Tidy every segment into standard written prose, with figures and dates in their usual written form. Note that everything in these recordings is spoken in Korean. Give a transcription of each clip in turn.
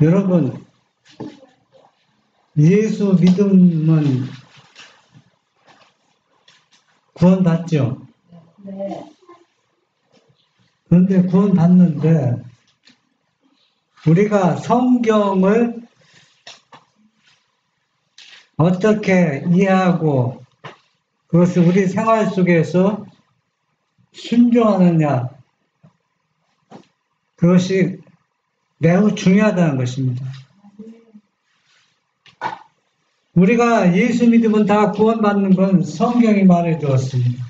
여러분, 예수 믿으면 구원받죠? 네. 그런데 구원받는데 우리가 성경을 어떻게 이해하고 그것을 우리 생활 속에서 순종하느냐, 그것이 매우 중요하다는 것입니다. 우리가 예수 믿으면 다 구원받는 건 성경이 말해주었습니다.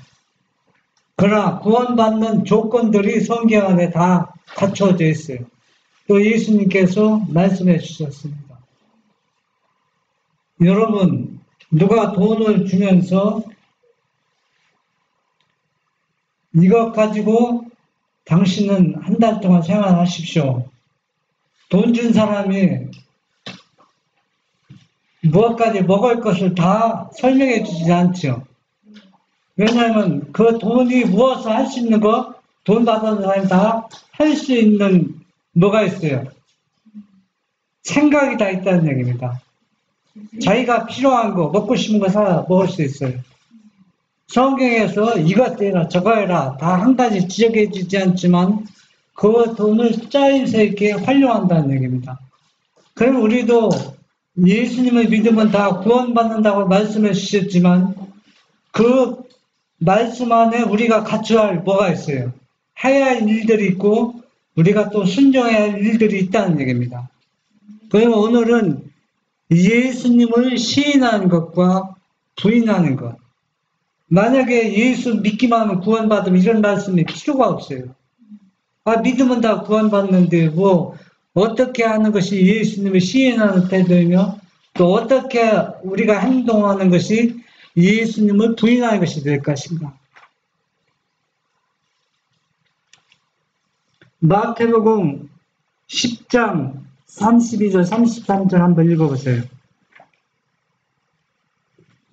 그러나 구원받는 조건들이 성경 안에 다 갖춰져 있어요. 또 예수님께서 말씀해 주셨습니다. 여러분, 누가 돈을 주면서 이것 가지고 당신은 한 달 동안 생활하십시오. 돈 준 사람이 무엇까지 먹을 것을 다 설명해 주지 않죠. 왜냐하면 그 돈이 무엇을 할 수 있는 거, 돈 받은 사람이 다 할 수 있는 뭐가 있어요. 생각이 다 있다는 얘기입니다. 자기가 필요한 거, 먹고 싶은 거 사 먹을 수 있어요. 성경에서 이것 해라 저거 해라 다 한 가지 지적해 주지 않지만 그 돈을 짜임새 있게 활용한다는 얘기입니다. 그럼 우리도 예수님을 믿으면 다 구원받는다고 말씀해 주셨지만 그 말씀 안에 우리가 갖춰야 할 뭐가 있어요. 해야 할 일들이 있고 우리가 또 순종해야 할 일들이 있다는 얘기입니다. 그러면 오늘은 예수님을 시인하는 것과 부인하는 것. 만약에 예수 믿기만 하면 구원받으면 이런 말씀이 필요가 없어요. 아, 믿으면 다 구원받는데 뭐 어떻게 하는 것이 예수님을 시인하는 태도이며 또 어떻게 우리가 행동하는 것이 예수님을 부인하는 것이 될 것인가. 마태복음 10장 32절 33절 한번 읽어보세요.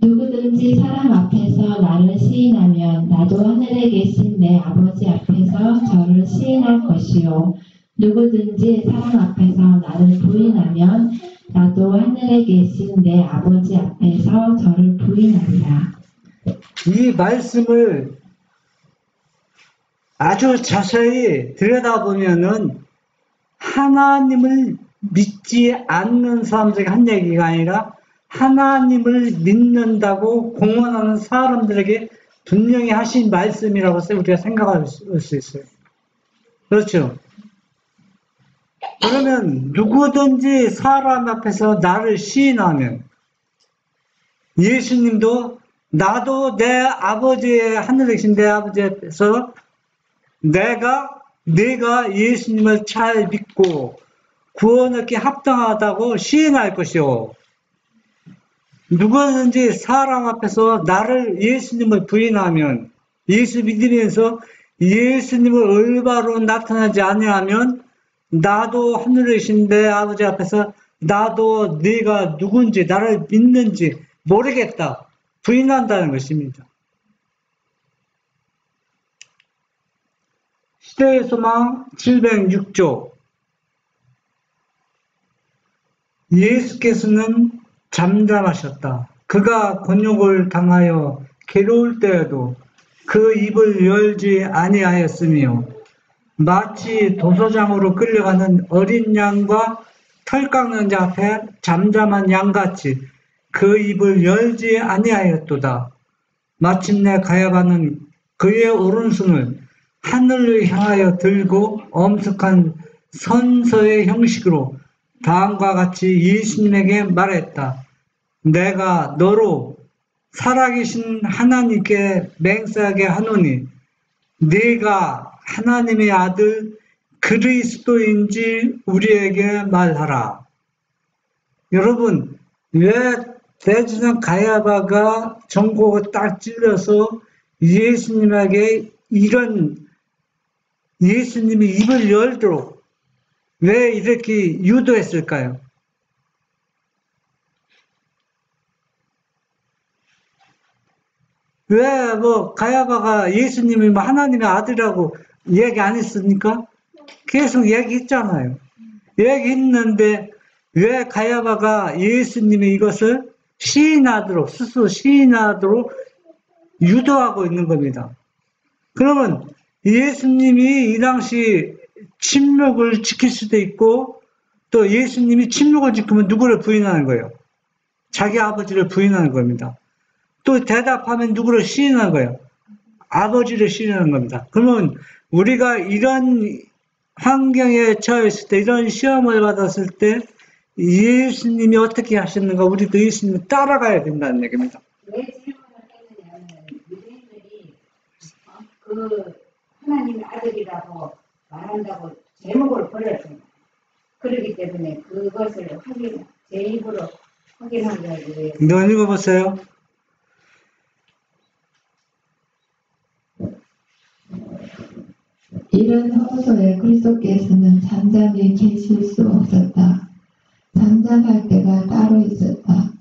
누구든지 사람 앞에서 나를 시인하면 나도 하늘에 계신 내 아버지 앞에서 저를 시인할 것이요. 누구든지 사람 앞에서 나를 부인하면 나도 하늘에 계신 내 아버지 앞에서 저를 부인하리라. 이 말씀을 아주 자세히 들여다보면은 하나님을 믿지 않는 사람들에게 한 얘기가 아니라 하나님을 믿는다고 공언하는 사람들에게 분명히 하신 말씀이라고 우리가 생각할 수 있어요. 그렇죠? 그러면 누구든지 사람 앞에서 나를 시인하면 예수님도 나도 내 아버지의, 하늘에 계신 내 아버지 앞에서 내가 예수님을 잘 믿고 구원 얻기 합당하다고 시인할 것이요. 누구든지 사람 앞에서 나를 예수님을 부인하면, 예수 믿으면서 예수님을 올바로 나타나지 아니하면 나도 하늘에 계신 내 아버지 앞에서 나도 네가 누군지 나를 믿는지 모르겠다 부인한다는 것입니다. 시대의 소망 706조. 예수께서는 잠잠하셨다. 그가 곤욕을 당하여 괴로울 때에도 그 입을 열지 아니하였으며 마치 도서장으로 끌려가는 어린 양과 털 깎는 자 앞에 잠잠한 양같이 그 입을 열지 아니하였도다. 마침내 가야바는 그의 오른손을 하늘을 향하여 들고 엄숙한 선서의 형식으로 다음과 같이 예수님에게 말했다. 내가 너로 살아계신 하나님께 맹세하게 하노니 네가 하나님의 아들 그리스도인지 우리에게 말하라. 여러분, 왜 대제사장 가야바가 전곡을 딱 찔러서 예수님에게 예수님이 입을 열도록 왜 이렇게 유도했을까요? 왜 가야바가 예수님이 하나님의 아들이라고 얘기 안 했습니까? 계속 얘기했잖아요. 얘기했는데 왜 가야바가 예수님이 이것을 스스로 시인하도록 유도하고 있는 겁니다. 그러면 예수님이 이 당시 침묵을 지킬 수도 있고 또 예수님이 침묵을 지키면 누구를 부인하는 거예요? 자기 아버지를 부인하는 겁니다. 또 대답하면 누구를 시인하는 거예요? 아버지를 시인하는 겁니다. 그러면 우리가 이런 환경에 처했을 때, 이런 시험을 받았을 때 예수님이 어떻게 하셨는가 우리도 예수님을 따라가야 된다는 얘기입니다. 왜 질문을 했느냐면 유대인들이 그 하나님의 아들이라고 말한다고 제목을 버렸습니다. 그렇기 때문에 그것을 제 입으로 확인하기 위해서. 너 읽어보세요. 이런 호소에 그리스도께서는 잠잠히 계실 수 없었다. 잠잠할 때가 따로 있었다.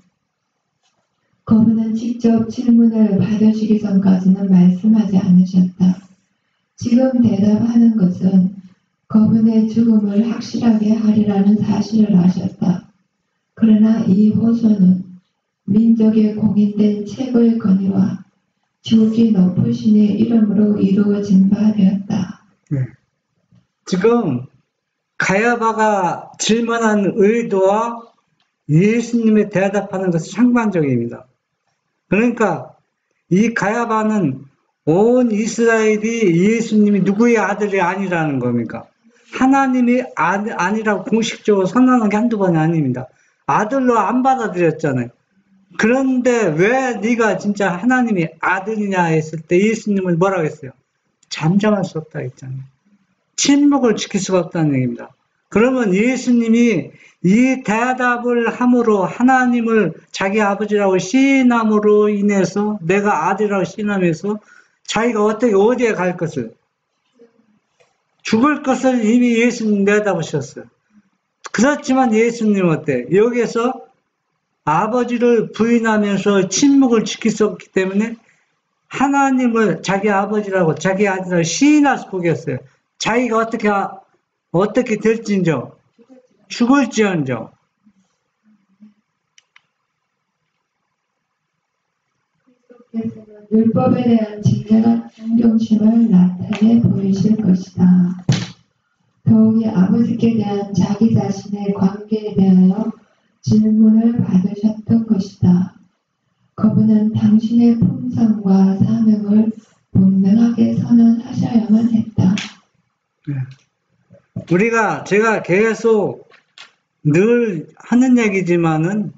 그분은 직접 질문을 받으시기 전까지는 말씀하지 않으셨다. 지금 대답하는 것은 그분의 죽음을 확실하게 하리라는 사실을 아셨다. 그러나 이 호소는 민족에 공인된 최고의 권위와 지극히 높으신의 이름으로 이루어진 바 되었다. 네. 지금 가야바가 질문한 의도와 예수님의 대답하는 것은 상반적입니다. 그러니까 이 가야바는 온 이스라엘이 예수님이 누구의 아들이 아니라는 겁니까? 하나님이 아니라고 공식적으로 선언한 게 한두 번이 아닙니다. 아들로 안 받아들였잖아요. 그런데 왜 네가 진짜 하나님이 아들이냐 했을 때 예수님은 뭐라고 했어요? 잠잠할 수 없다 했잖아요. 침묵을 지킬 수가 없다는 얘기입니다. 그러면 예수님이 이 대답을 함으로 하나님을 자기 아버지라고 시인함으로 인해서 내가 아들이라고 시인하면서 자기가 어디에 갈 것을 죽을 것을 이미 예수님 내다보셨어요. 그렇지만 예수님은 어때? 여기에서 아버지를 부인하면서 침묵을 지킬 수 없기 때문에 하나님을 자기 아버지라고 자기 아들을 시인할 수밖에 없어요. 자기가 어떻게 될지언정 죽을지언정. 그리스도께서는 율법에 대한 진정한 존경심을 나타내 보이실 것이다. 더욱이 아버지께 대한 자기 자신의 관계에 대하여 질문을 받으셨던 것이다. 그분은 당신의 품성과 사명을 분명하게 선언하셔야만 했다. 제가 계속 늘 하는 얘기지만은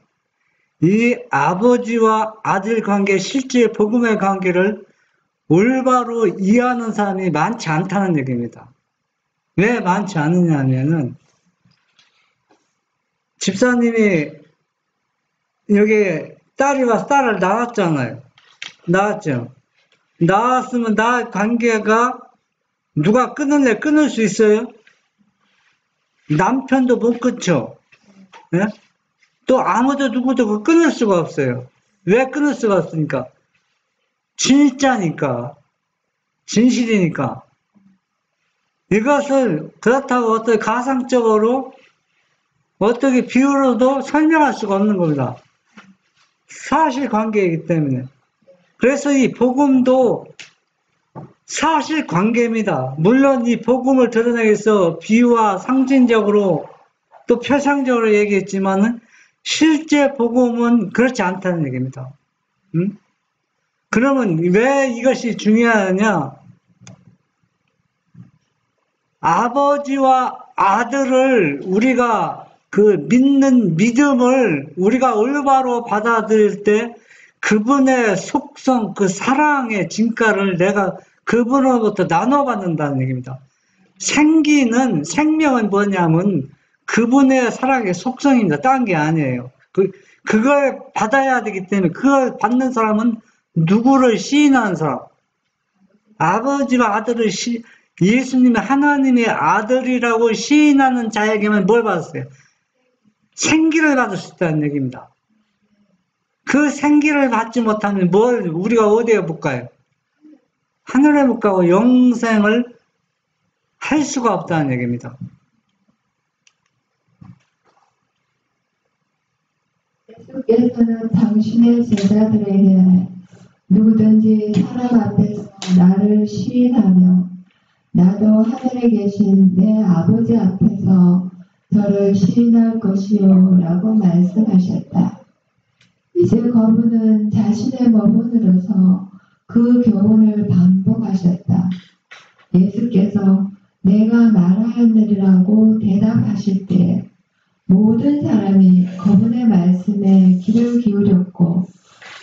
이 아버지와 아들 관계, 실제 복음의 관계를 올바로 이해하는 사람이 많지 않다는 얘기입니다. 왜 많지 않느냐 하면은, 집사님이 여기 딸이 와서 딸을 낳았잖아요. 낳았죠. 낳았으면 나 관계가 누가 끊을래 끊을 수 있어요? 남편도 못 끊죠. 예? 또 아무도 누구도 그 끊을 수가 없어요. 왜 끊을 수가 없습니까? 진짜니까. 진실이니까. 이것을 그렇다고 어떻게 가상적으로 어떻게 비유로도 설명할 수가 없는 겁니다. 사실관계이기 때문에. 그래서 이 복음도 사실관계입니다. 물론 이 복음을 드러내기 위해서 비유와 상징적으로 또 표상적으로 얘기했지만은 실제 복음은 그렇지 않다는 얘기입니다. 그러면 왜 이것이 중요하냐? 아버지와 아들을 우리가 그 믿는 믿음을 우리가 올바로 받아들일 때 그분의 속성, 그 사랑의 진가를 내가 그분으로부터 나눠받는다는 얘기입니다. 생명은 뭐냐면 그분의 사랑의 속성입니다. 딴 게 아니에요. 그걸 받아야 되기 때문에 그걸 받는 사람은 누구를 시인하는 사람? 아버지와 아들을 예수님의 하나님의 아들이라고 시인하는 자에게만 뭘 받았어요? 생기를 받을 수 있다는 얘기입니다. 그 생기를 받지 못하면 우리가 어디에 못 가요? 하늘에 못 가고 영생을 할 수가 없다는 얘기입니다. 예수께서는 당신의 제자들에게 누구든지 사람 앞에서 나를 시인하며 나도 하늘에 계신 내 아버지 앞에서 저를 시인할 것이요 라고 말씀하셨다. 이제 거부는 자신의 머문으로서 그 교훈을 반복하셨다. 예수께서 내가 말하였느니라고 대답하실 때 모든 사람이 그분의 말씀에 귀를 기울였고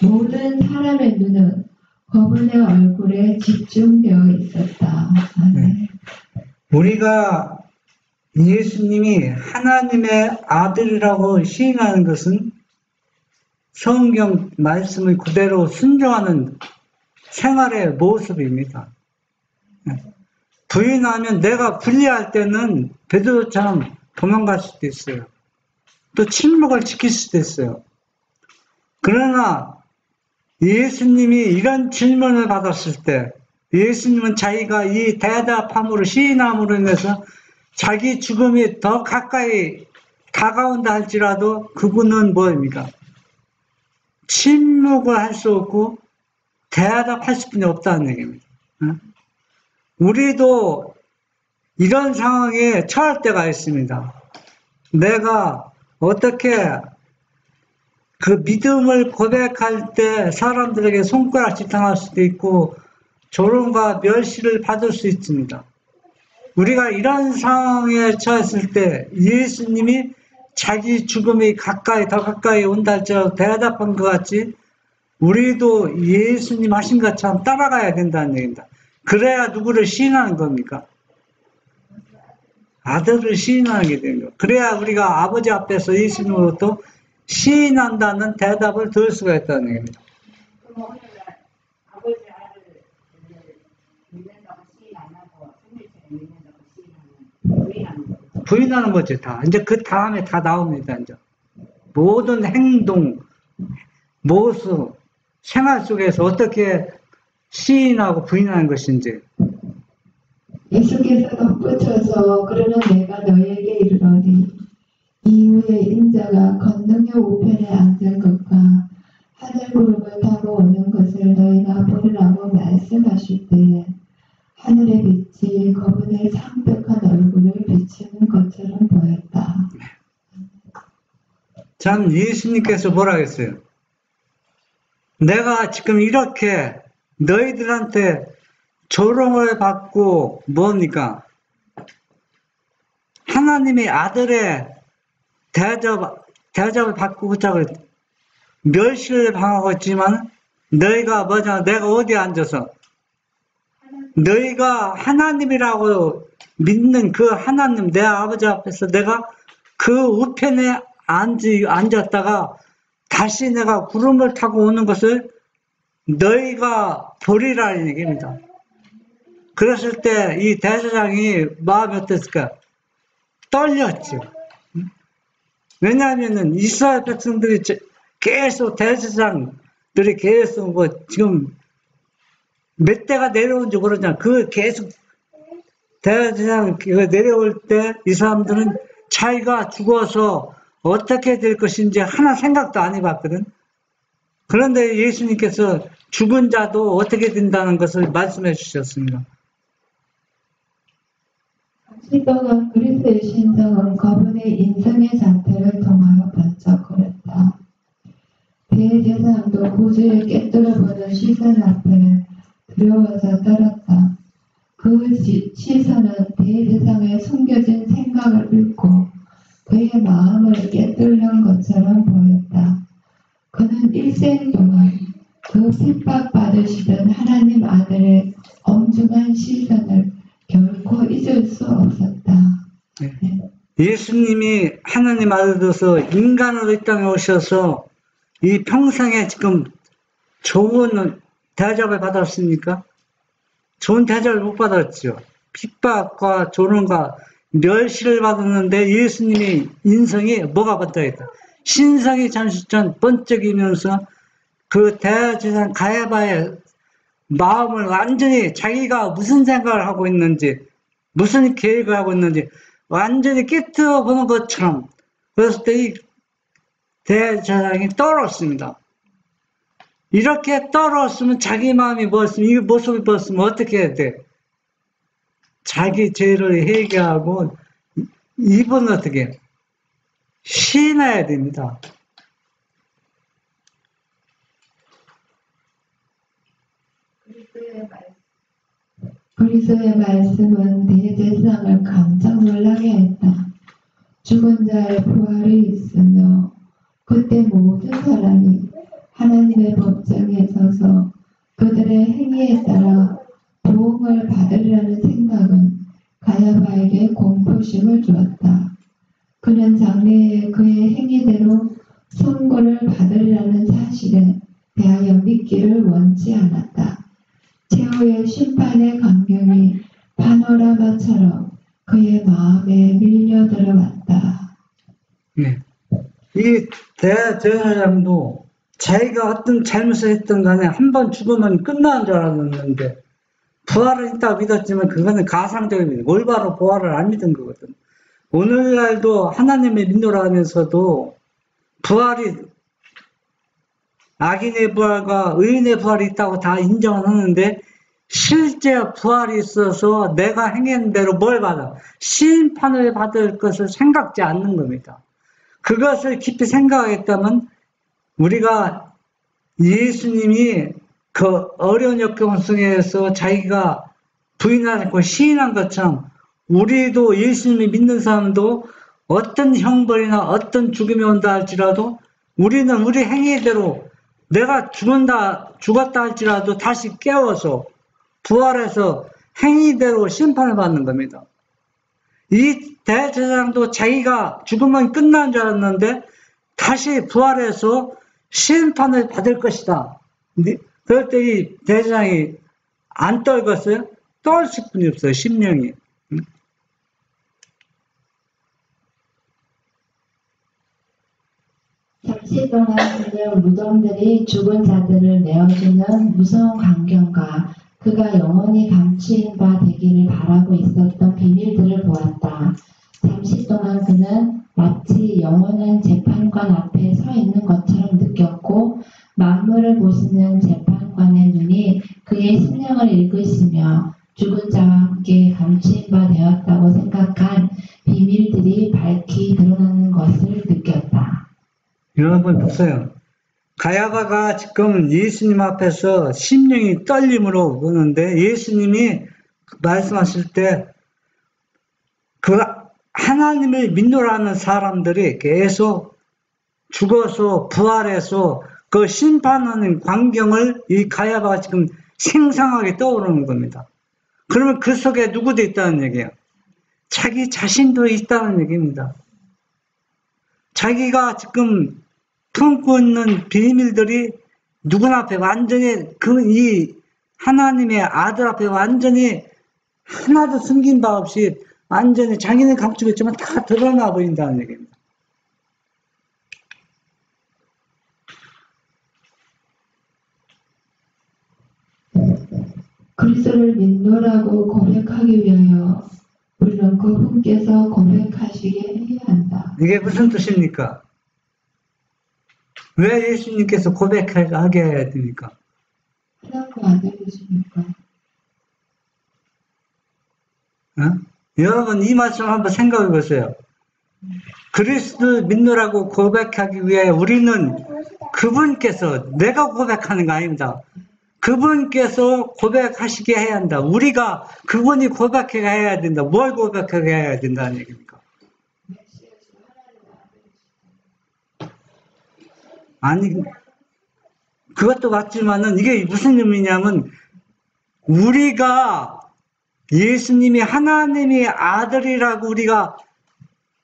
모든 사람의 눈은 그분의 얼굴에 집중되어 있었다. 아멘. 우리가 예수님이 하나님의 아들이라고 시인하는 것은 성경 말씀을 그대로 순종하는 생활의 모습입니다. 부인하면 내가 불리할 때는 베드로처럼 도망갈 수도 있어요. 또 침묵을 지킬 수도 있어요. 그러나 예수님이 이런 질문을 받았을 때 예수님은 자기가 이 대답함으로 시인함으로 인해서 자기 죽음이 더 가까이 다가온다 할지라도 그분은 뭐입니까? 침묵을 할 수 없고 대답할 수뿐이 없다는 얘기입니다. 우리도 이런 상황에 처할 때가 있습니다. 내가 어떻게 그 믿음을 고백할 때 사람들에게 손가락질 당할 수도 있고 조롱과 멸시를 받을 수 있습니다. 우리가 이런 상황에 처했을 때 예수님이 자기 죽음이 더 가까이 온다 할지라도 대답한 것 같이 우리도 예수님 하신 것처럼 따라가야 된다는 얘기입니다. 그래야 누구를 시인하는 겁니까? 아들을 시인하게 되는 거예요. 그래야 우리가 아버지 앞에서 예수님으로부터 시인한다는 대답을 들을 수가 있다는 얘기입니다. 그럼 오늘날 아버지 아들을 믿는다고 시인 안 하고 성일체를 믿는다고 시인하는 부인하는 거죠. 부인하는 거지 다. 이제 그 다음에 다 나옵니다. 이제 모든 행동, 모습, 생활 속에서 어떻게 시인하고 부인하는 것인지. 예수께서 덧붙여서 그러나 내가 너희에게 이르노니 이후에 인자가 권능의 우편에 앉은 것과 하늘 구름을 타고 오는 것을 너희가 보리라고 말씀하실 때에 하늘의 빛이 그분의 창백한 얼굴을 비추는 것처럼 보였다. 참 예수님께서 뭐라 했어요? 내가 지금 이렇게 너희들한테 조롱을 받고 뭡니까? 하나님의 아들의 대접을 받고자 멸시를 당하고 있지만 너희가 뭐냐, 내가 어디에 앉아서 너희가 하나님이라고 믿는 그 하나님, 내 아버지 앞에서 내가 그 우편에 앉았다가 다시 내가 구름을 타고 오는 것을 너희가 보리라는 얘기입니다. 그랬을 때 이 대제사장이 마음이 어땠을까? 떨렸죠. 왜냐하면은 이스라엘 백성들이 계속 대제사장들이 계속 뭐 지금 몇 대가 내려온 줄 모르잖아. 그 계속 대제사장 내려올 때 이 사람들은 자기가 죽어서 어떻게 될 것인지 하나 생각도 안 해봤거든. 그런데 예수님께서 죽은 자도 어떻게 된다는 것을 말씀해 주셨습니다. 시도가 그리스도의 신성은 그분의 인성의 상태를 통하여 번쩍거렸다. 대제사장도 구주를 깨뜨려보는 시선 앞에 두려워서 떨었다. 그 시선은 대제사장의 숨겨진 생각을 읽고 그의 마음을 깨뜨리는 것처럼 보였다. 그는 일생 동안 그 핍박받으시던 하나님 아들의 엄중한 시선을 결코 잊을 수 없었다. 네. 예수님이 하나님 아들로서 인간으로 이 땅에 오셔서 이 평생에 지금 좋은 대접을 받았습니까? 좋은 대접을 못 받았죠. 핍박과 조롱과 멸시를 받았는데 예수님의 인성이 뭐가 번쩍했다. 신성이 잠시 전 번쩍이면서 그 대제사장 가야바의 마음을 완전히 자기가 무슨 생각을 하고 있는지, 무슨 계획을 하고 있는지 완전히 깨뜨려 보는 것처럼, 그랬을 때 이 대제사장이 떨었습니다. 이렇게 떨었으면 자기 마음이 뭐였으면, 이 모습이 뭐였으면 어떻게 해야 돼? 자기 죄를 회개하고 입은 어떻게 시인해야 됩니다. 그리스도의 말씀은 대제사장을 깜짝 놀라게 했다. 죽은 자의 부활이 있으며 그때 모든 사람이 하나님의 법정에 서서 그들의 행위에 따라 보응을 받으려는 생각은 가야바에게 공포심을 주었다. 그는 장래에 그의 행위대로 선고를 받으려는 사실에 대하여 믿기를 원치 않았다. 최후의 심판의 광경이 파노라마처럼 그의 마음에 밀려들어왔다. 네. 이 대제사장도 자기가 어떤 잘못을 했던 간에 한 번 죽으면 끝나는 줄 알았는데 부활을 있다고 믿었지만 그거는 가상적인 올바로 부활을 안 믿은 거거든. 오늘날도 하나님의 믿노라 하면서도 부활이 악인의 부활과 의인의 부활이 있다고 다 인정을 하는데 실제 부활이 있어서 내가 행한 대로 뭘 받아? 심판을 받을 것을 생각지 않는 겁니다. 그것을 깊이 생각했다면 우리가 예수님이 그 어려운 역경 속에서 자기가 부인하고 시인한 것처럼 우리도 예수님이 믿는 사람도 어떤 형벌이나 어떤 죽음이 온다 할지라도 우리는 우리 행위대로 내가 죽었다 할지라도 다시 깨워서 부활해서 행위대로 심판을 받는 겁니다. 이 대제사장도 자기가 죽으면 끝난 줄 알았는데 다시 부활해서 심판을 받을 것이다. 그럴 때 이 대제사장이 안 떨궜어요? 떨었을 뿐이 없어요. 심령이. 잠시 동안 그는 무덤들이 죽은 자들을 내어주는 무서운 광경과 그가 영원히 감추인 바 되기를 바라고 있었던 비밀들을 보았다. 잠시 동안 그는 마치 영원한 재판관 앞에 서 있는 것처럼 느꼈고 만물을 보시는 재판관의 눈이 그의 심령을 읽으시며 죽은 자와 함께 감추인 바 되었다고 생각한 비밀들이 밝히 드러나는 것을 느꼈다. 여러분 보세요. 가야바가 지금 예수님 앞에서 심령이 떨림으로 보는데 예수님이 말씀하실 때 그 하나님을 믿노라는 사람들이 계속 죽어서 부활해서 그 심판하는 광경을 이 가야바가 지금 생생하게 떠오르는 겁니다. 그러면 그 속에 누구도 있다는 얘기예요. 자기 자신도 있다는 얘기입니다. 자기가 지금 품고 있는 비밀들이 누군 앞에 완전히 이 하나님의 아들 앞에 완전히 하나도 숨긴 바 없이 완전히 자기는 감추고 있지만 다 드러나 보인다는 얘기입니다. 그리스도를 믿노라고 고백하기 위하여 우리는 그분께서 고백하시게 해야 한다. 이게 무슨 뜻입니까? 왜 예수님께서 고백하게 해야 됩니까? 하나님과 안 들리십니까? 여러분 이 말씀 한번 생각해 보세요. 그리스도 믿노라고 고백하기 위해 우리는 그분께서 내가 고백하는 거 아닙니다. 그분께서 고백하시게 해야 한다. 우리가 그분이 고백하게 해야 된다. 뭘 고백하게 해야 된다는 얘기입니까? 아니 그것도 맞지만은 이게 무슨 의미냐면 우리가 예수님이 하나님의 아들이라고 우리가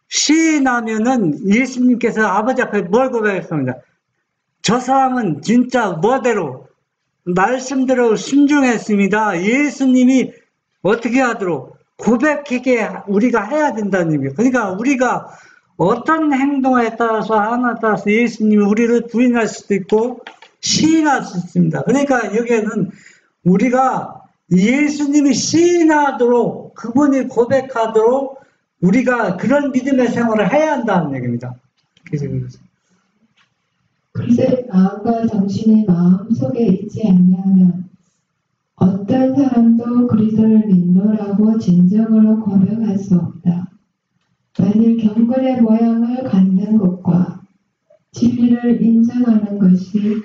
시인하면은 예수님께서 아버지 앞에 뭘 고백했습니다. 저 사람은 진짜 뭐대로 말씀대로 순종했습니다. 예수님이 어떻게 하도록 고백하게 우리가 해야 된다는 얘기예요. 그러니까 우리가 어떤 행동에 따라서 하나에 따라서 예수님이 우리를 부인할 수도 있고 시인할 수 있습니다. 그러니까 여기에는 우리가 예수님이 시인하도록 그분이 고백하도록 우리가 그런 믿음의 생활을 해야 한다는 얘기입니다. 그리스도의 마음과 정신이 마음속에 있지 않냐면 어떤 사람도 그리스도를 믿노라고 진정으로 고백할 수 없다. 만일 경건의 모양을 갖는 것과 진리를 인정하는 것이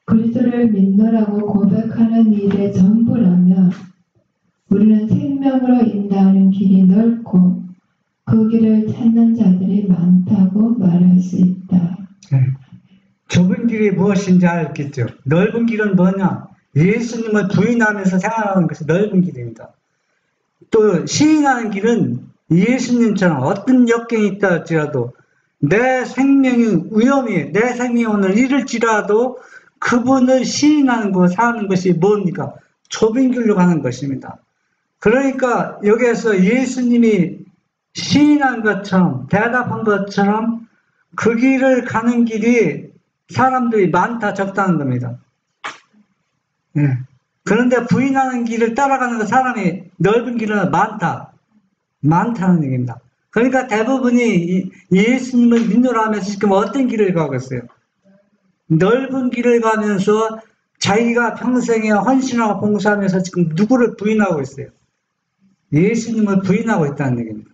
그리스도를 믿노라고 고백하는 일의 전부라면 우리는 생명으로 인도하는 길이 넓고 그 길을 찾는 자들이 많다고 말할 수 있다. 좁은 길이 무엇인지 알겠죠? 넓은 길은 뭐냐? 예수님을 부인하면서 생활하는 것이 넓은 길입니다. 또 시인하는 길은 예수님처럼 어떤 역경이 있다 할지라도 내 생명이 위험이 내 생명이 오늘 잃을지라도 그분을 시인하는 거 사는 것이 뭡니까? 좁은 길로 가는 것입니다. 그러니까 여기에서 예수님이 시인한 것처럼 대답한 것처럼 그 길을 가는 길이 사람들이 많다 적다는 겁니다. 예. 그런데 부인하는 길을 따라가는 그 사람이 넓은 길은 많다는 얘기입니다. 그러니까 대부분이 예수님을 믿노라 하면서 지금 어떤 길을 가고 있어요? 넓은 길을 가면서 자기가 평생에 헌신하고 봉사하면서 지금 누구를 부인하고 있어요? 예수님을 부인하고 있다는 얘기입니다.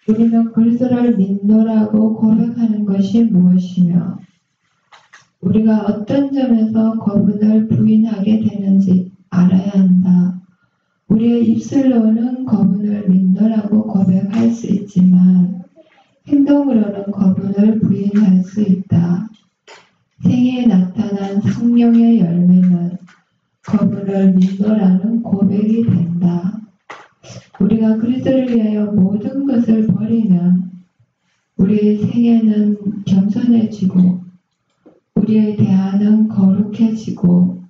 우리는 그리스도를 믿노라고 고백하는 것이 무엇이며 우리가 어떤 점에서 그분을 부인하게 되는지 알아야 한다. 우리의 입술로는 그분을 믿노라고 고백할 수 있지만 행동으로는 그분을 부인할 수 있다. 생애에 나타난 성령의 열매는 그분을 믿노라는 고백이 된다. 우리가 그리스도를 위하여 모든 것을 버리면 우리의 생애는 겸손해지고 우리의 대화는 거룩해지고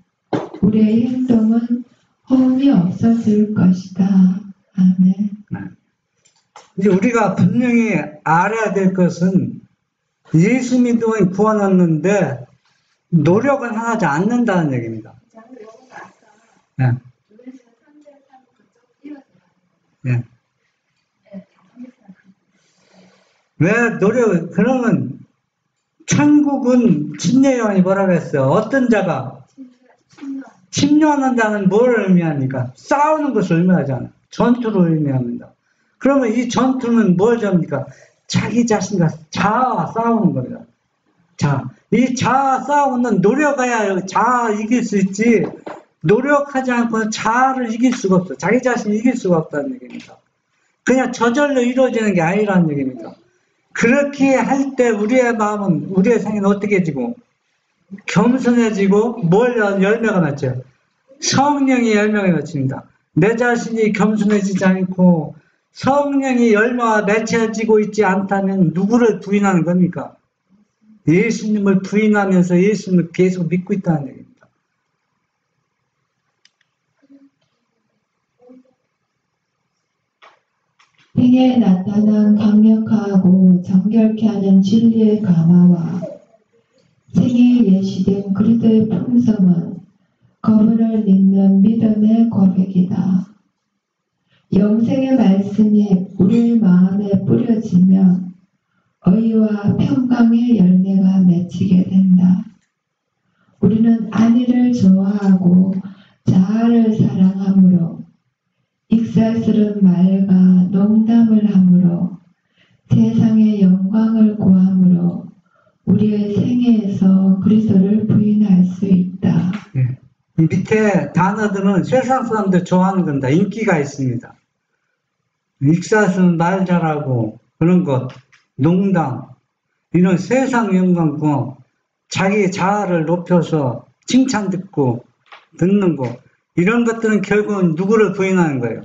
우리의 행동은 허움이 없어질 것이다. 아멘. 이제 우리가 분명히 알아야 될 것은 예수 믿음을 구원했는데 노력은 하지 않는다는 얘기입니다. 네. 예. 왜 그러면 천국은 침례요한이 뭐라고 했어요? 어떤 자가 침노하는 자는 뭘 의미합니까? 싸우는 것을 의미하잖아요. 전투를 의미합니다. 그러면 이 전투는 뭘 잡니까? 자기 자신과 자아와 싸우는 겁니다. 이 자아 싸우는 노력해야 자아 이길 수 있지 노력하지 않고는 자아를 이길 수가 없어. 자기 자신을 이길 수가 없다는 얘기입니다. 그냥 저절로 이루어지는 게 아니라는 얘기입니다. 그렇게 할 때 우리의 마음은, 우리의 생애는 어떻게 지고 겸손해지고 뭘 열매가 맺죠? 성령이 열매가 맺힙니다. 내 자신이 겸손해지지 않고 성령이 열매가 맺혀지고 있지 않다면 누구를 부인하는 겁니까? 예수님을 부인하면서 예수님을 계속 믿고 있다는 얘기입니다. 생애에 나타난 강력하고 정결케 하는 진리의 감화와 생애에 예시된 그리스도의 품성은 거부를 잇는 믿음의 고백이다. 영생의 말씀이 우리 마음에 뿌려지면 의와 평강의 열매가 맺히게 된다. 우리는 안위를 좋아하고 자아를 사랑하므로 익살스러운 말과 농담을 하므로 세상의 영광을 구하므로 우리의 생애에서 그리스도를 부인할 수 있다. 이 밑에 단어들은 세상 사람들 좋아하는 겁니다. 인기가 있습니다. 익살스러운 말 잘하고 그런 것, 농담, 이런 세상 영광 구함, 자기 자아를 높여서 칭찬 듣는 것, 이런 것들은 결국은 누구를 부인하는 거예요?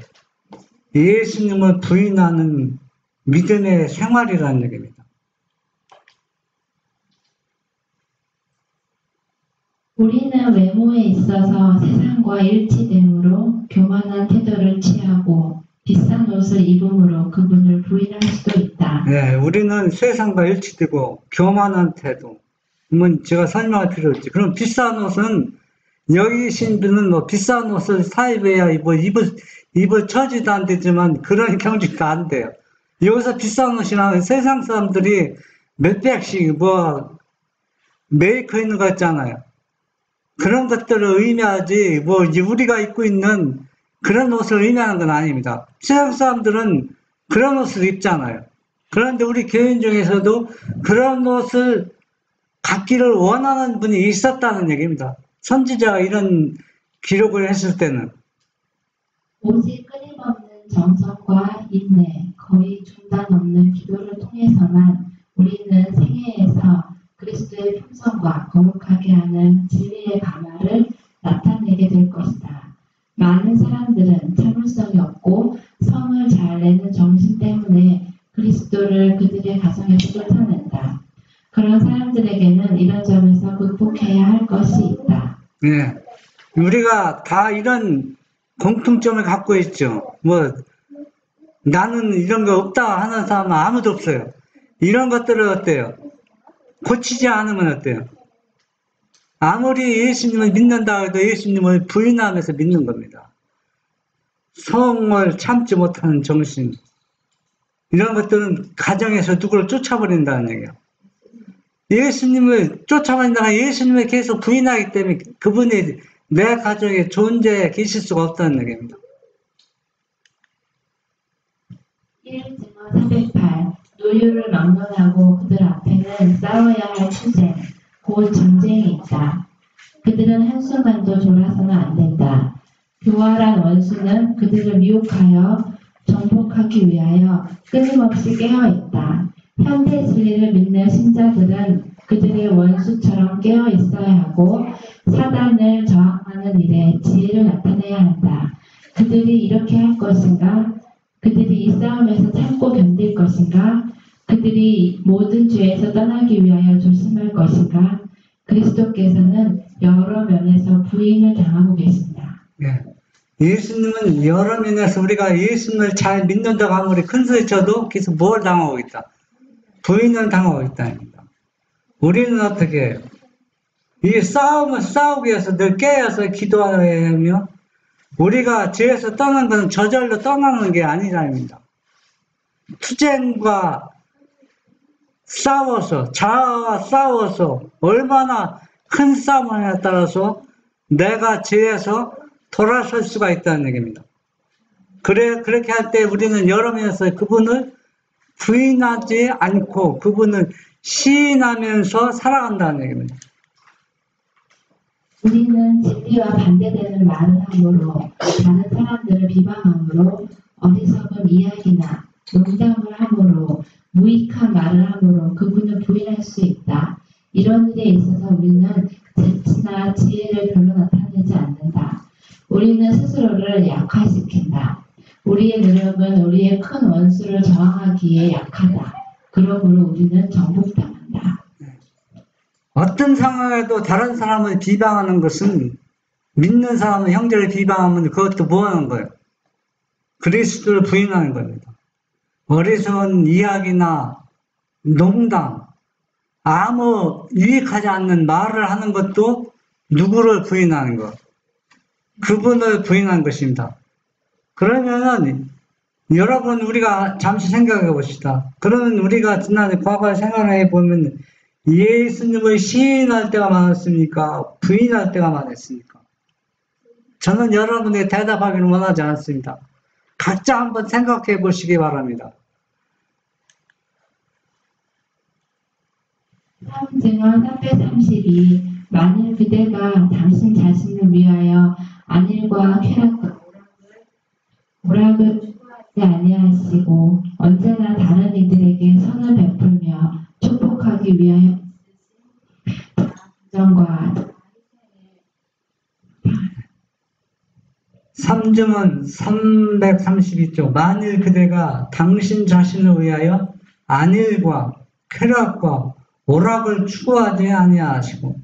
예수님을 부인하는 믿음의 생활이라는 얘기입니다. 우리는 외모에 있어서 세상과 일치됨으로 교만한 태도를 취하고 비싼 옷을 입음으로 그분을 부인할 수도 있다. 네, 우리는 세상과 일치되고 교만한 태도. 그러면 제가 설명할 필요 없지. 그럼 비싼 옷은 여기 계신 분은 뭐 비싼 옷을 사입어야 입을 처지도 안 되지만 그런 경지도 안 돼요. 여기서 비싼 옷이나 세상 사람들이 몇백씩 뭐 메이커 있는 거 있잖아요. 그런 것들을 의미하지 뭐 우리가 입고 있는 그런 옷을 의미하는 건 아닙니다. 세상 사람들은 그런 옷을 입잖아요. 그런데 우리 교인 중에서도 그런 옷을 갖기를 원하는 분이 있었다는 얘기입니다. 선지자가 이런 기록을 했을 때는 오직 끊임없는 정성과 인내, 거의 중단 없는 기도를 통해서만 우리는 생애에서 그리스도의 품성과 거룩하게 하는 진리의 감화를 나타내게 될 것이다. 많은 사람들은 참을성이 없고 성을 잘 내는 정신 때문에 그리스도를 그들의 가정에서 쫓아낸다. 그런 사람들에게는 이런 점에서 극복해야 할 것이 있다. 네, 우리가 다 이런 공통점을 갖고 있죠. 뭐 나는 이런 거 없다 하는 사람은 아무도 없어요. 이런 것들은 어때요? 고치지 않으면 어때요? 아무리 예수님을 믿는다 해도 예수님을 부인하면서 믿는 겁니다. 성을 참지 못하는 정신, 이런 것들은 가정에서 누구를 쫓아버린다는 얘기예요. 예수님을 쫓아버린다가 예수님을 계속 부인하기 때문에 그분이 내 가정에 존재해 계실 수가 없다는 얘기입니다. 1증언 308 노유를 막론하고 그들 앞에는 싸워야 할 투쟁, 곧 전쟁이 있다. 그들은 한순간도 졸아서는 안 된다. 교활한 원수는 그들을 미혹하여 정복하기 위하여 끊임없이 깨어있다. 현대 진리를 믿는 신자들은 그들의 원수처럼 깨어 있어야 하고 사단을 저항하는 일에 지혜를 나타내야 한다. 그들이 이렇게 할 것인가? 그들이 이 싸움에서 참고 견딜 것인가? 그들이 모든 죄에서 떠나기 위하여 조심할 것인가? 그리스도께서는 여러 면에서 부인을 당하고 계십니다. 예. 예수님은 여러 면에서 우리가 예수님을 잘 믿는다고 아무리 큰 소리 쳐도 계속 뭘 당하고 있다? 부인을 당하고 있다입니다. 우리는 어떻게 해요? 이 싸움을 싸우기 위해서 늘 깨어서 기도해야 하며 우리가 죄에서 떠난 것은 저절로 떠나는 게 아니라입니다. 투쟁과 싸워서 자아와 싸워서 얼마나 큰 싸움을 따라서 내가 죄에서 돌아설 수가 있다는 얘기입니다. 그렇게 할 때 우리는 여러 면에서 그분을 부인하지 않고 그분을 시인하면서 살아간다는 얘기입니다. 우리는 진리와 반대되는 말을 함으로 다른 사람들을 비방함으로 어리석은 이야기나 농담을 함으로 무익한 말을 함으로 그분을 부인할 수 있다. 이런 일에 있어서 우리는 재치나 지혜를 별로 나타내지 않는다. 우리는 스스로를 약화시킨다. 우리의 노력은 우리의 큰 원수를 저항하기에 약하다. 그러므로 우리는 정복당한다. 어떤 상황에도 다른 사람을 비방하는 것은 믿는 사람은 형제를 비방하면 그것도 뭐 하는 거예요? 그리스도를 부인하는 겁니다. 어리석은 이야기나 농담, 아무 유익하지 않는 말을 하는 것도 누구를 부인하는 것? 그분을 부인한 것입니다. 그러면은 여러분 우리가 잠시 생각해 봅시다. 그러면 우리가 지난해 과거에 생각해 보면 예수님을 시인할 때가 많았습니까? 부인할 때가 많았습니까? 저는 여러분에게 대답하기를 원하지 않습니다. 각자 한번 생각해 보시기 바랍니다. 사음증언 332 만일 그대가 당신 자신을 위하여 안일과 쾌락과 오락을 추구하지 아니하시고 언제나 다른 이들에게 선을 베풀며 축복하기 위하여 부정과 3증언 332쪽 만일 그대가 당신 자신을 위하여 안일과 쾌락과 오락을 추구하지 아니하시고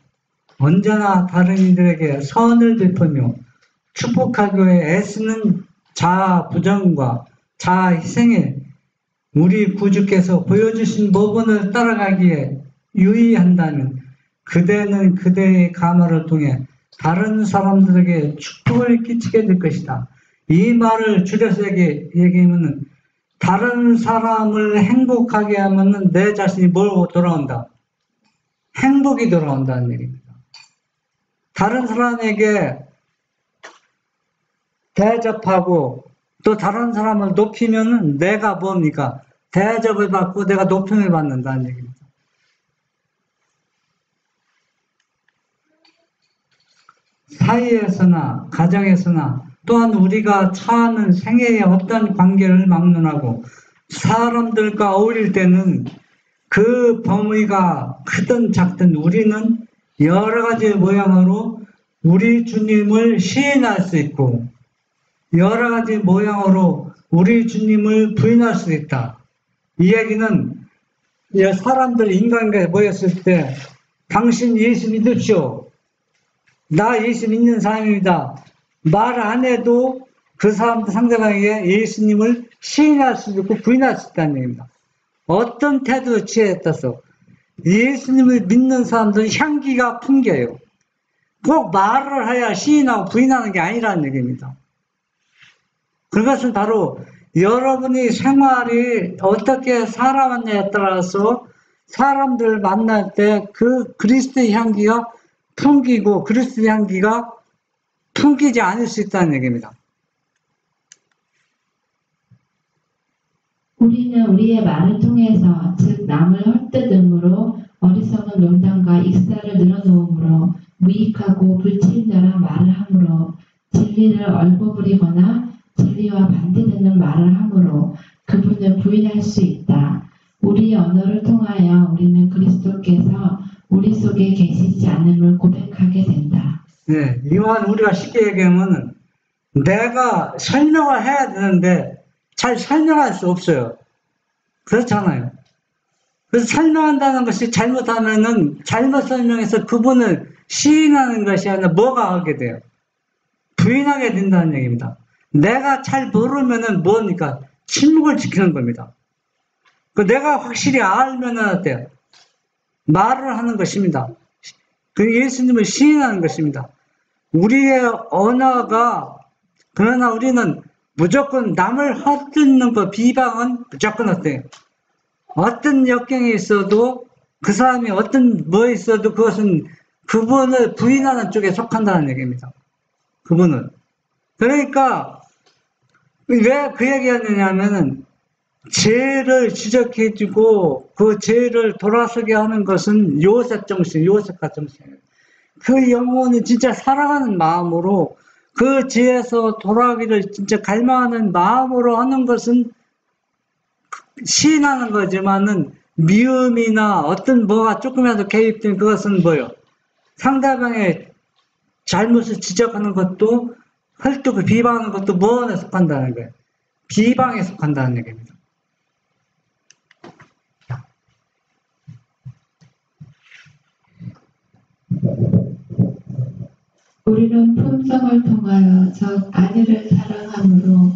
언제나 다른 이들에게 선을 베풀며 축복하기 위해 애쓰는 자아 부정과 자아 희생에 우리 구주께서 보여주신 모본을 따라가기에 유의한다면 그대는 그대의 가마를 통해 다른 사람들에게 축복을 끼치게 될 것이다. 이 말을 줄여서 얘기하면 다른 사람을 행복하게 하면 내 자신이 뭘 돌아온다? 행복이 돌아온다는 얘기입니다. 다른 사람에게 대접하고 또 다른 사람을 높이면 내가 뭡니까? 대접을 받고 내가 높임을 받는다는 얘기입니다. 사이에서나 가정에서나 또한 우리가 처하는 생애의 어떤 관계를 막론하고 사람들과 어울릴 때는 그 범위가 크든 작든 우리는 여러 가지 모양으로 우리 주님을 시인할 수 있고 여러 가지 모양으로 우리 주님을 부인할 수 있다. 이 얘기는 사람들 인간관계에 모였을 때 당신 예수 믿으시오. 나 예수 믿는 사람입니다. 말 안 해도 그 사람들 상대방에게 예수님을 시인할 수도 있고 부인할 수 있다는 얘기입니다. 어떤 태도를 취해에 따라서 예수님을 믿는 사람들은 향기가 풍겨요. 꼭 말을 해야 시인하고 부인하는 게 아니라는 얘기입니다. 그것은 바로 여러분이 생활이 어떻게 살아왔냐에 따라서 사람들을 만날 때 그 그리스도의 향기가 풍기고 그리스도의 향기가 풍기지 않을 수 있다는 얘기입니다. 우리는 우리의 말을 통해서 즉 남을 헐뜯음으로 어리석은 농담과 익사를 늘어놓음으로 무익하고 불친절한 말을 함으로 진리를 얼버무리거나 진리와 반대되는 말을 함으로 그분을 부인할 수 있다. 우리의 언어를 통하여 우리는 그리스도께서 우리 속에 계시지 않음을 고백하게 된다. 네, 이wan 우리가 쉽게 얘기하면 내가 설명을 해야 되는데 잘 설명할 수 없어요. 그렇잖아요. 그래서 설명한다는 것이 잘못하면은 잘못 설명해서 그분을 시인하는 것이 아니라 뭐가 하게 돼요? 부인하게 된다는 얘기입니다. 내가 잘 모르면은 뭡니까? 침묵을 지키는 겁니다. 내가 확실히 알면은 어때요? 말을 하는 것입니다. 그 예수님을 시인하는 것입니다. 우리의 언어가 그러나 우리는 무조건 남을 헛듣는 것, 비방은 무조건 어때요? 어떤 역경이 있어도 그 사람이 어떤 뭐에 있어도 그것은 그분을 부인하는 쪽에 속한다는 얘기입니다. 그분은. 그러니까 왜 그 얘기하느냐 하면은 죄를 지적해주고 그 죄를 돌아서게 하는 것은 요셉 정신, 요셉과 정신이에요. 그 영혼이 진짜 사랑하는 마음으로 그 죄에서 돌아오기를 진짜 갈망하는 마음으로 하는 것은 시인하는 거지만은 미움이나 어떤 뭐가 조금이라도 개입된 그것은 뭐요? 상대방의 잘못을 지적하는 것도 헐떡을 비방하는 것도 뭐에 속한다는 거예요? 비방에 속한다는 얘기입니다. 우리는 품성을 통하여 적 아내를 사랑함으로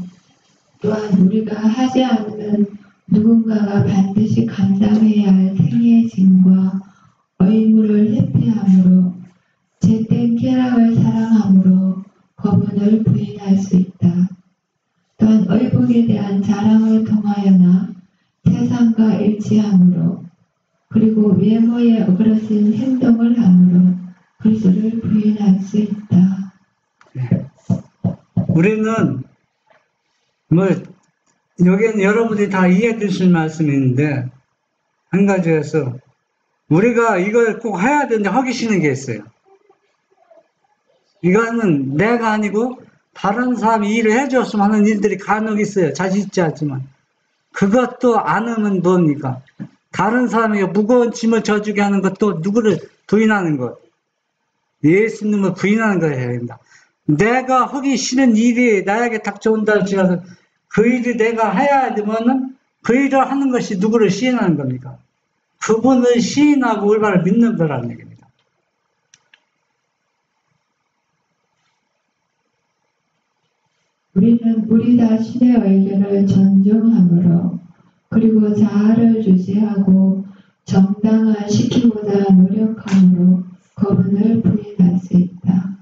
또한 우리가 하지 않으면 누군가가 반드시 감당해야 할 생애의 짐과 의무를 회피함으로 제때 쾌락을 사랑함으로 거분을 부인할 수 있다. 또한 의복에 대한 자랑을 통하여나 세상과 일치함으로 그리고 외모에 어그러진 행동을 함으로 그리스도를 부인할 수 있다. 우리는 뭐 여기는 여러분들이 다 이해되실 말씀인데 한 가지에서 우리가 이걸 꼭 해야 되는데 하기 싫은 게 있어요. 이거는 내가 아니고 다른 사람이 일을 해줬으면 하는 일들이 간혹 있어요. 자신 있지 않지만 그것도 안 하면 뭡니까? 다른 사람에게 무거운 짐을 져주게 하는 것도 누구를 부인하는 것, 예수님을 부인하는 걸 해야 된다. 내가 하기 싫은 일이 나에게 닥쳐온다 할지라도 그 일을 내가 해야 되면은 그 일을 하는 것이 누구를 시인하는 겁니까? 그분을 시인하고 올바로 믿는 거라는 얘기입니다. 우리는 우리 자신의 의견을 존중함으로 그리고 자아를 주시하고 정당화시키고자 노력함으로 그분을 부인할 수 있다.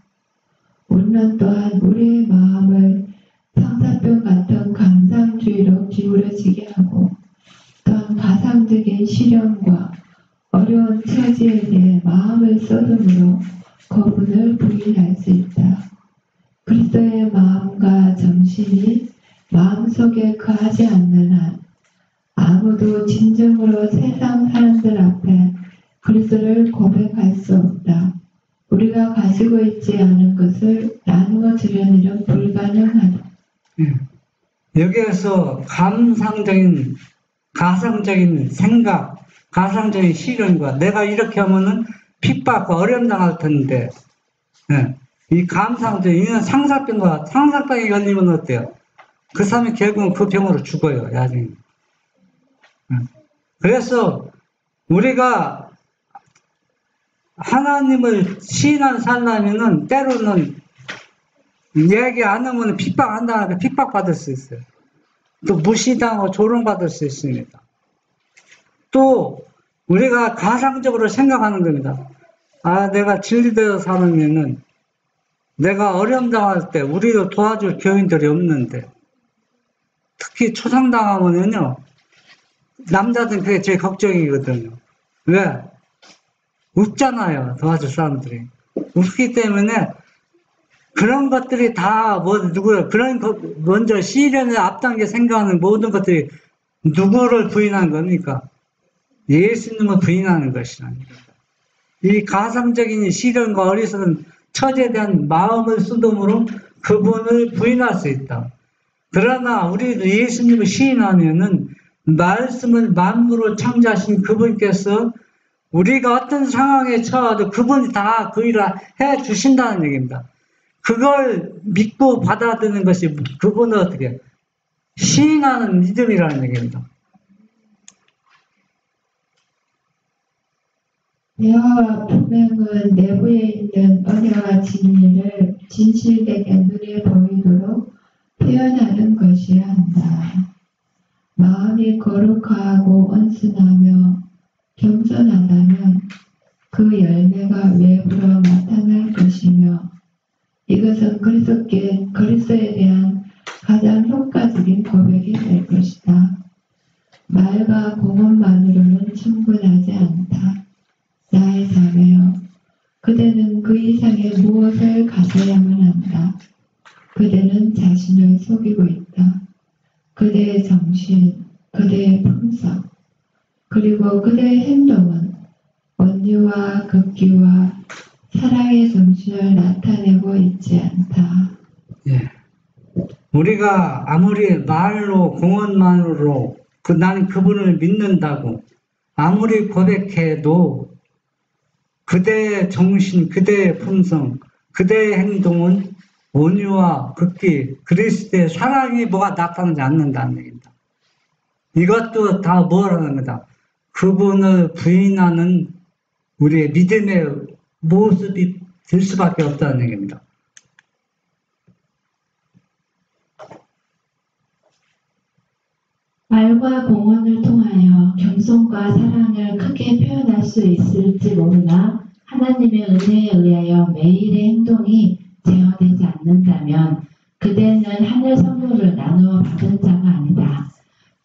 우리는 또한 우리의 마음을 상사병 같은 감상주의로 기울어지게 하고 또한 가상적인 시련과 어려운 처지에 대해 마음을 쏟음으로 그분을 부인할 수 있다. 그리스도의 마음과 정신이 마음속에 거하지 않는 한 아무도 진정으로 세상 사람들 앞에 그리스도를 고백할 수 없다. 우리가 가지고 있지 않은 것을 나누어 주려는 일은 불가능하다. 여기에서 가상적인 생각, 가상적인 시련과 내가 이렇게 하면은 핍박과 어려움 당할 텐데, 이 감상적인 상사병에 걸리면 어때요? 그 사람이 결국은 그 병으로 죽어요, 나중에. 그래서 우리가 하나님을 시인하는 살려면은 때로는 얘기 안 하면 핍박한다는데 핍박받을 수 있어요. 또 무시당하고 조롱받을 수 있습니다. 또 우리가 가상적으로 생각하는 겁니다. 아, 내가 진리대로 살면은 내가 어려움 당할 때 우리도 도와줄 교인들이 없는데 특히 초상당하면은요 남자들은 그게 제일 걱정이거든요. 왜? 없잖아요, 도와줄 사람들이. 없기 때문에 그런 것들이 다 먼저 시련을 앞당겨 생각하는 모든 것들이 누구를 부인하는 겁니까? 예수님을 부인하는 것이라는 겁니다. 이 가상적인 시련과 어리석은 처지에 대한 마음을 쏟음으로 그분을 부인할 수 있다. 그러나 우리도 예수님을 시인하면은 말씀을 만물을 창조하신 그분께서 우리가 어떤 상황에 처해도 그분이 다 그 일을 해 주신다는 얘기입니다. 그걸 믿고 받아들이는 것이 그분을 어떻게 시인하는 믿음이라는 얘기입니다. 대화와 분명은 내부에 있는 언어와 진리를 진실되게 눈에 보이도록 표현하는 것이야 한다. 마음이 거룩하고 온순하며 겸손하다면 그 열매가 외부로 나타날 것이며 이것은 그리스도에 대한 가장 효과적인 고백이 될 것이다. 말과 공언만으로는 충분하지 않다. 나의 자매여, 그대는 그 이상의 무엇을 가져야만 한다. 그대는 자신을 속이고 있다. 그대의 정신, 그대의 품성, 그리고 그대의 행동은 온유와 극기와 사랑의 정신을 나타내고 있지 않다. 예. 우리가 아무리 말로 공언만으로 나는 그분을 믿는다고 아무리 고백해도 그대의 정신, 그대의 품성, 그대의 행동은 온유와 극기, 그리스도의 사랑이 뭐가 나타나지 않는다는 얘기입니다. 이것도 다 뭐라는 거다. 그분을 부인하는 우리의 믿음의 모습이 될 수밖에 없다는 얘기입니다. 말과 공언을 통하여 겸손과 사랑을 크게 표현할 수 있을지 모르나 하나님의 은혜에 의하여 매일의 행동이 제어되지 않는다면 그대는 하늘 선물을 나누어 받은 자가 아니다.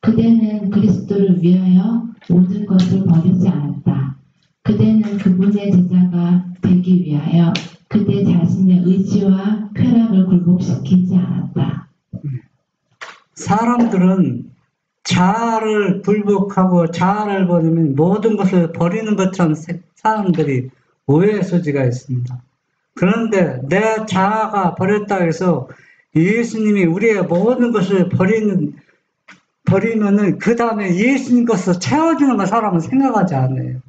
그대는 그리스도를 위하여 모든 것을 버리지 않았다. 그대는 그분의 제자가 되기 위하여 그대 자신의 의지와 쾌락을 굴복시키지 않았다. 사람들은 자아를 굴복하고 자아를 버리면 모든 것을 버리는 것처럼 사람들이 오해의 소지가 있습니다. 그런데 내 자아가 버렸다고 해서 예수님이 우리의 모든 것을 버리면은 그 다음에 예수님 것을 채워주는 거 사람은 생각하지 않아요.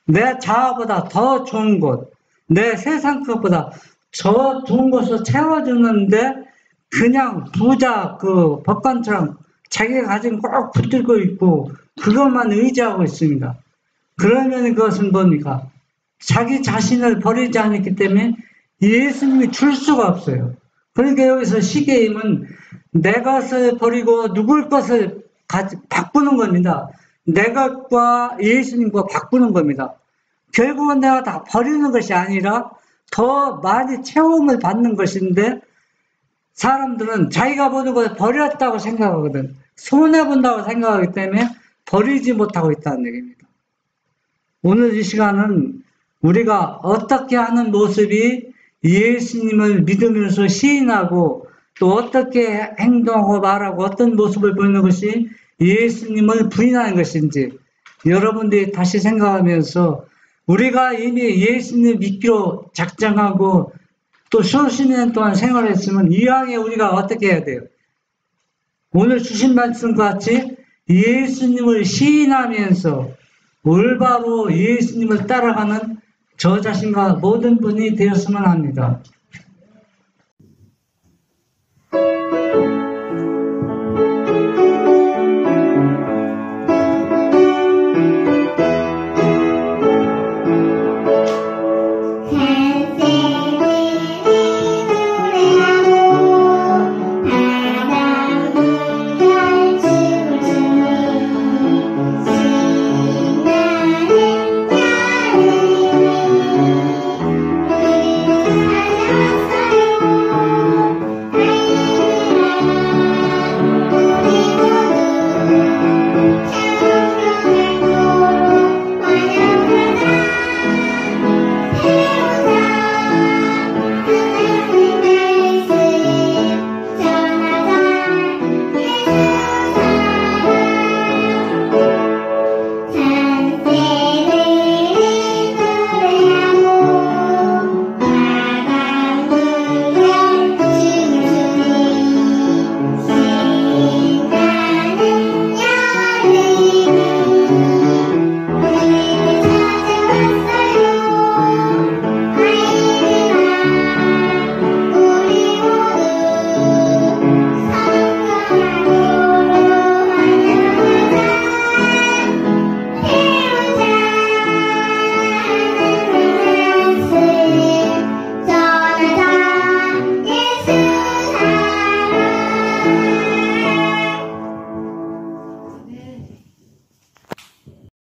내 자아보다 더 좋은 것, 내 세상 것보다 더 좋은 것을 채워주는데 그냥 부자 그 법관처럼 자기가 가진 꼭 붙들고 있고 그것만 의지하고 있습니다. 그러면 그것은 뭡니까? 자기 자신을 버리지 않았기 때문에 예수님이 줄 수가 없어요. 그러니까 여기서 시계임은 내 것을 버리고 누굴 것을 바꾸는 겁니다. 내 것과 예수님과 바꾸는 겁니다. 결국은 내가 다 버리는 것이 아니라 더 많이 체험을 받는 것인데 사람들은 자기가 보는 것을 버렸다고 생각하거든. 손해본다고 생각하기 때문에 버리지 못하고 있다는 얘기입니다. 오늘 이 시간은 우리가 어떻게 하는 모습이 예수님을 믿으면서 시인하고 또 어떻게 행동하고 말하고 어떤 모습을 보이는 것이 예수님을 부인하는 것인지 여러분들이 다시 생각하면서 우리가 이미 예수님을 믿기로 작정하고 또 수십 년 동안 생활했으면 이왕에 우리가 어떻게 해야 돼요? 오늘 주신 말씀과 같이 예수님을 시인하면서 올바로 예수님을 따라가는 저 자신과 모든 분이 되었으면 합니다.